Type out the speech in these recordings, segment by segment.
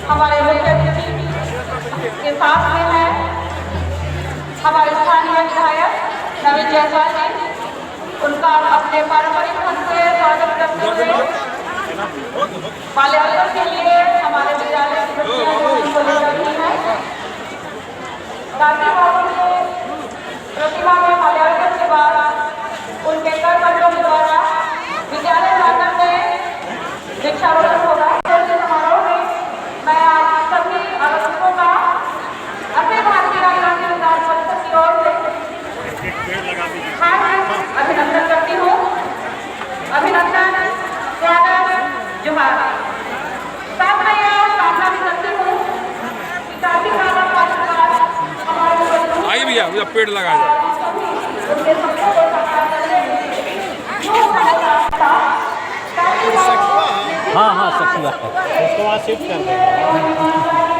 हमारे मुख्य अतिथि के साथ में है हमारे स्थानीय विधायक नवीन जायसवाल जी। उनका अपने पारंपरिक ढंग से स्वागत करते हुए माल्यार्पण के लिए हमारे विद्यालय की बच्चियां जो उनको ले रही हैं। गांधी बाबू के प्रतिमा में माल्यार्पण के बाद उनके कर्मचारियों के द्वारा विद्यालय प्रांगण में वृक्षारोपण होगा। समारोह में मैं आप सभी आगंतुकों का अपने भारतीय राज्य विधान परिषद की ओर से अभिनंदन करती हूँ। अभिनंदन, स्वागत, जुहार। साथ में यह कामना भी करती हूँ कि काफी ज्यादा हमारे आई भैया पेड़ लगा जाए। उनके सपनों को साकार करने के लिए हाँ हाँ सखिया उसको वहाँ शिफ्ट कर देंगे।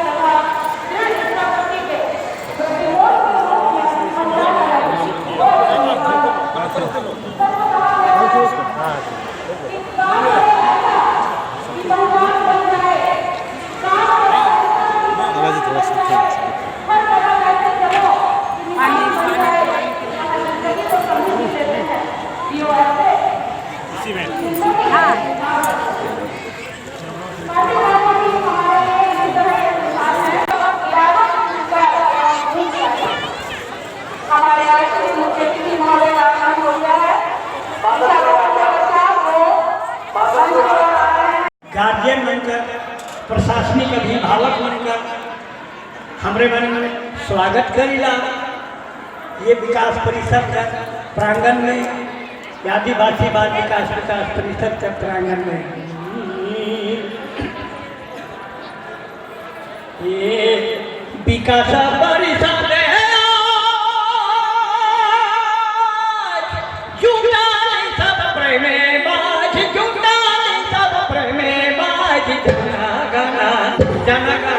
इसी में गार्जियन बनकर, प्रशासनिक अभिभावक बनकर हमरे मन में स्वागत करेला। ये विकास परिषद का प्रांगण में आदिवासी बाल विकास परिषद के प्रांगण में ये विकास परिषद जनगण